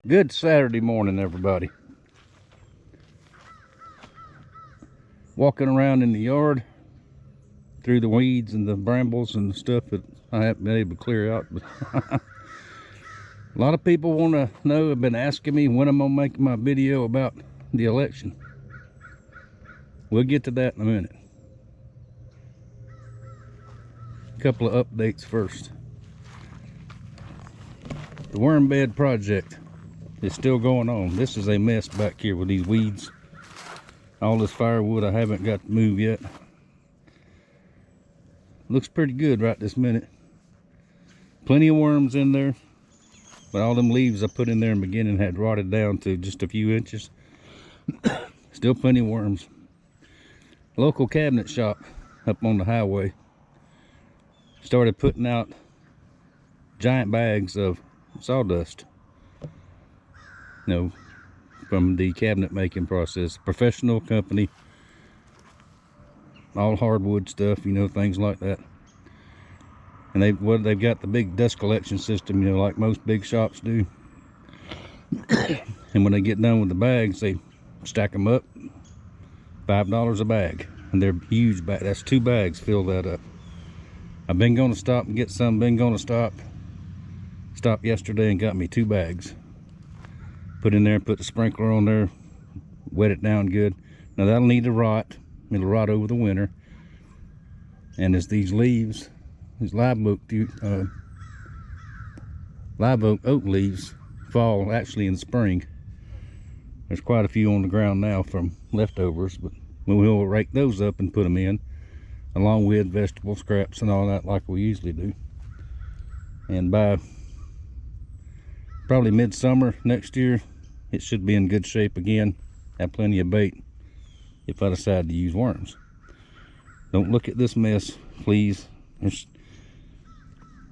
Good Saturday morning, everybody. Walking around in the yard through the weeds and the brambles and the stuff that I haven't been able to clear out. But a lot of people want to know, have been asking me when I'm going to make my video about the election. We'll get to that in a minute. A couple of updates first. The worm bed project is still going on. This is a mess back here with these weeds. All this firewood I haven't got to move yet. Looks pretty good right this minute. Plenty of worms in there, but all them leaves I put in there in the beginning had rotted down to just a few inches. Still plenty of worms. Local cabinet shop up on the highway started putting out giant bags of sawdust, from the cabinet making process. Professional company, all hardwood stuff, things like that. And they've got the big dust collection system, like most big shops do. And when they get done with the bags, they stack them up, $5 a bag, and they're huge bags. That's 2 bags, fill that up. I've been going to stop and get some. Stopped yesterday and got me 2 bags. Put in there, put the sprinkler on there, wet it down good. Now that'll need to rot. It'll rot over the winter. And as these leaves, these live oak leaves fall actually in the spring. There's quite a few on the ground now from leftovers, but we'll rake those up and put them in, along with vegetable scraps and all that like we usually do. And by probably midsummer next year, it should be in good shape again. Have plenty of bait if I decide to use worms. Don't look at this mess, please. I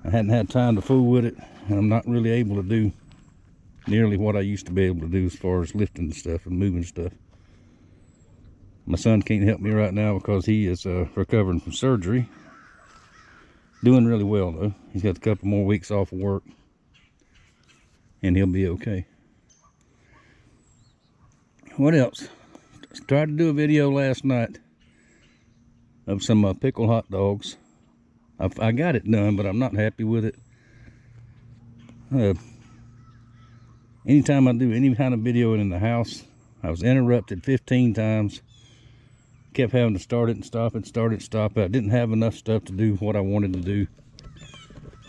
hadn't had time to fool with it, and I'm not really able to do nearly what I used to be able to do as far as lifting stuff and moving stuff. My son can't help me right now because he is recovering from surgery. Doing really well though. He's got a couple more weeks off of work and he'll be okay. What else? Tried to do a video last night of some pickled hot dogs. I got it done, but I'm not happy with it. Anytime I do any kind of video in the house, I was interrupted 15 times. Kept having to start it and stop it, start it, stop it. I didn't have enough stuff to do what I wanted to do.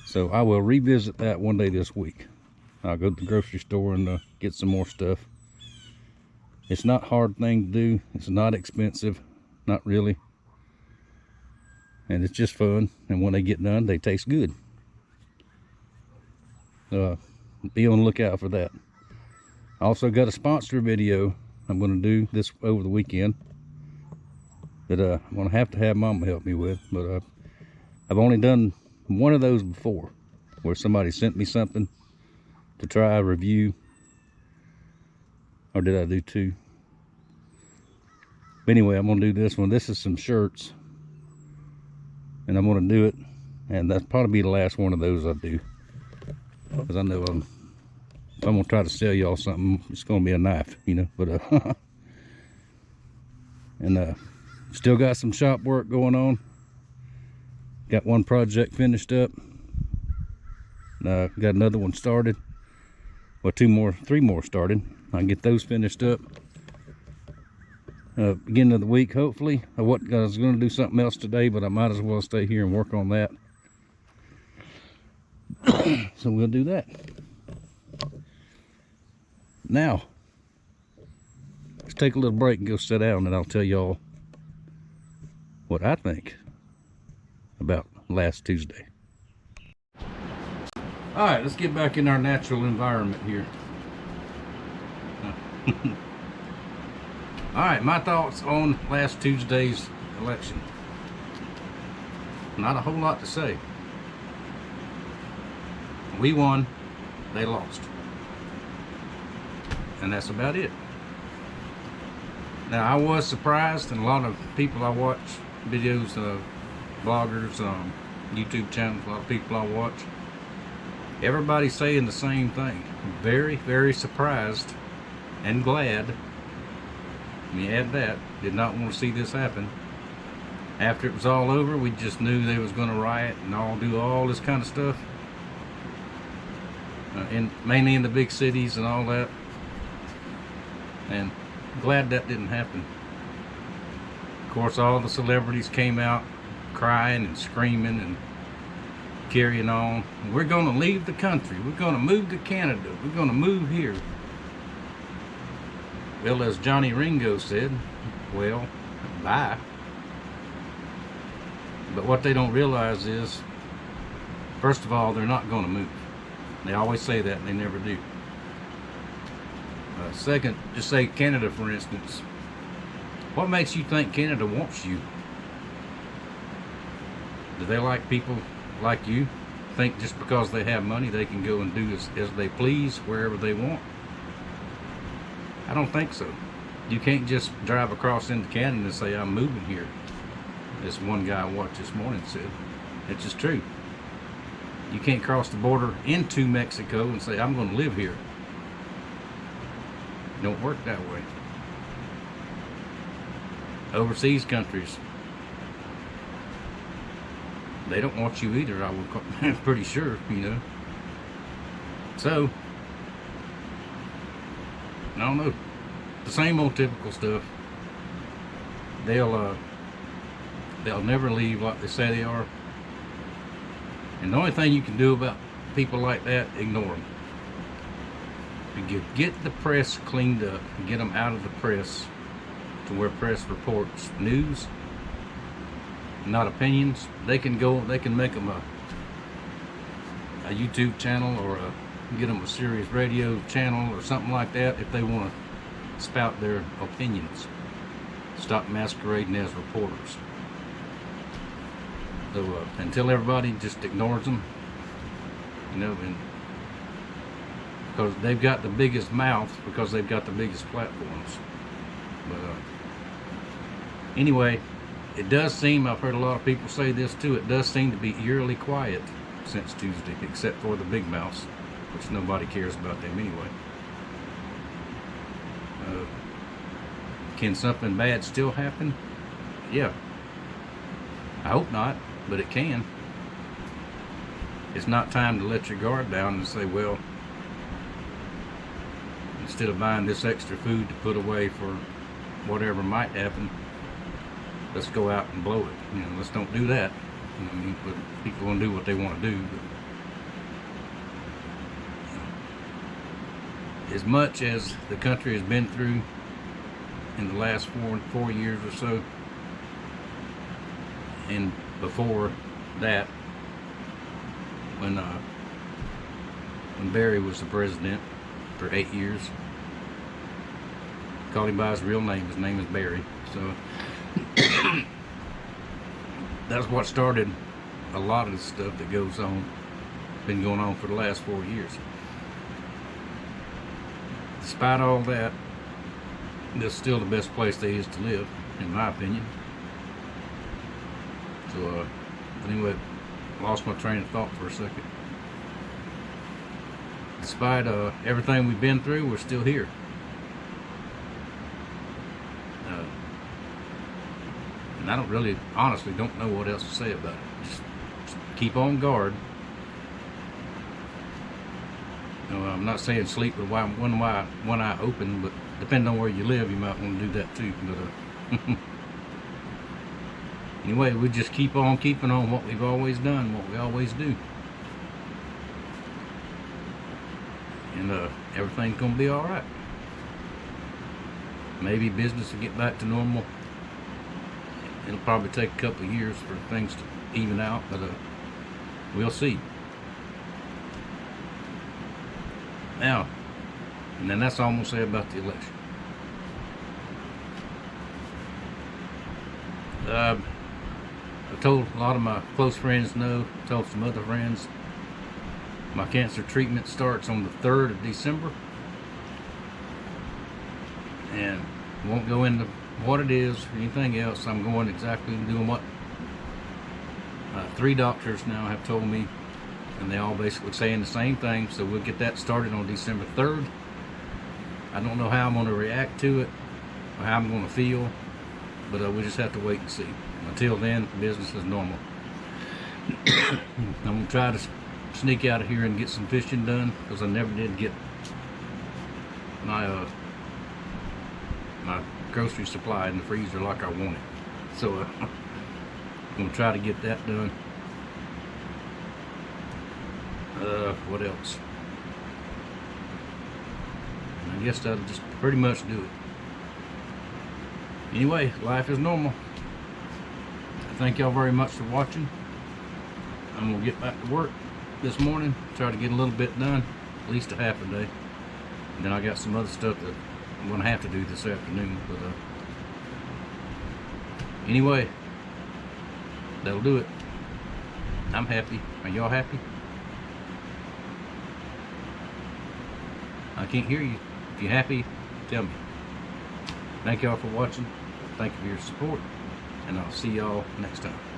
So I will revisit that one day this week. I'll go to the grocery store and get some more stuff. It's not a hard thing to do. It's not expensive, not really. And it's just fun. And when they get done, they taste good. Be on the lookout for that. I also got a sponsor video I'm going to do this over the weekend that I'm going to have Mama help me with. But I've only done one of those before, where somebody sent me something to try a review. Or did I do 2? But anyway, I'm going to do this one. This is some shirts. And I'm going to do it. And that's probably be the last one of those I do. Because I know if I'm going to try to sell y'all something, it's going to be a knife, But, and still got some shop work going on. Got one project finished up. Got another one started. Well, 3 more started. I can get those finished up. Beginning of the week, hopefully. I was going to do something else today, but I might as well stay here and work on that. So we'll do that. Now, let's take a little break and go sit down, and I'll tell y'all what I think about last Tuesday. All right, let's get back in our natural environment here. All right, my thoughts on last Tuesday's election. Not a whole lot to say. We won, they lost. And that's about it. Now, I was surprised, and a lot of people I watch videos of bloggers, YouTube channels, a lot of people I watch, Everybody's saying the same thing. Very, very surprised and glad. And you add that, did not want to see this happen. After it was all over, we just knew they was going to riot and all do all this kind of stuff. Mainly in the big cities and all that. And glad that didn't happen. Of course, all the celebrities came out crying and screaming and carrying on. We're going to leave the country. We're going to move to Canada. We're going to move here. Well, as Johnny Ringo said, well, bye. But what they don't realize is, first of all, they're not going to move. They always say that, and they never do. Second, just say Canada, for instance. What makes you think Canada wants you? Do they like people like you? Think just because they have money they can go and do as they please wherever they want? I don't think so. You can't just drive across into Canada and say, I'm moving here. As one guy I watched this morning said. It's just true. You can't cross the border into Mexico and say, I'm going to live here. It don't work that way. Overseas countries, they don't want you either, I'm pretty sure, you know. So, I don't know. The same old typical stuff. They'll never leave like they say they are. And the only thing you can do about people like that, ignore them. You get the press cleaned up, get them out of the press to where press reports news, not opinions. They can make them a YouTube channel or get them a Sirius radio channel or something like that if they want to spout their opinions. Stop masquerading as reporters. So until everybody just ignores them, you know, and because they've got the biggest mouth, because they've got the biggest platforms. But anyway, it does seem, I've heard a lot of people say this too, it does seem to be eerily quiet since Tuesday, except for the big mouths, which nobody cares about them anyway. Can something bad still happen? Yeah. I hope not, but it can. It's not time to let your guard down and say, well, instead of buying this extra food to put away for whatever might happen, let's go out and blow it. You know, let's don't do that. You know, I mean, but people want to do what they want to do. But, you know, as much as the country has been through in the last four years or so, and before that, when Barry was the president for 8 years, called him by his real name. His name is Barry. So that's what started a lot of the stuff that goes on, been going on for the last 4 years. Despite all that, this is still the best place there is to live, in my opinion. So anyway, lost my train of thought for a second. Despite everything we've been through, we're still here. And I don't really, honestly, don't know what else to say about it. Just keep on guard. You know, I'm not saying sleep with one eye open, but depending on where you live, you might want to do that too. But anyway, we just keep on keeping on what we've always done, what we always do. And everything's gonna be all right. Maybe business will get back to normal. It'll probably take a couple of years for things to even out, but we'll see. Now, and then that's all I'm gonna say about the election. I told a lot of my close friends told some other friends, my cancer treatment starts on the 3rd of December. And won't go into what it is or anything else. I'm going exactly doing what 3 doctors now have told me and they all basically saying the same thing. So we'll get that started on December 3rd. I don't know how I'm going to react to it or how I'm going to feel, but we'll just have to wait and see. Until then, business is normal. I'm going to try to sneak out of here and get some fishing done, because I never did get my my grocery supply in the freezer like I wanted. So I'm going to try to get that done. What else? I guess that'll just pretty much do it. Anyway, life is normal. Thank y'all very much for watching. I'm gonna get back to work this morning, try to get a little bit done, at least a half a day. And then I got some other stuff that I'm gonna have to do this afternoon. But anyway, that'll do it. I'm happy. Are y'all happy? I can't hear you. If you're happy, tell me. Thank y'all for watching. Thank you for your support, and I'll see y'all next time.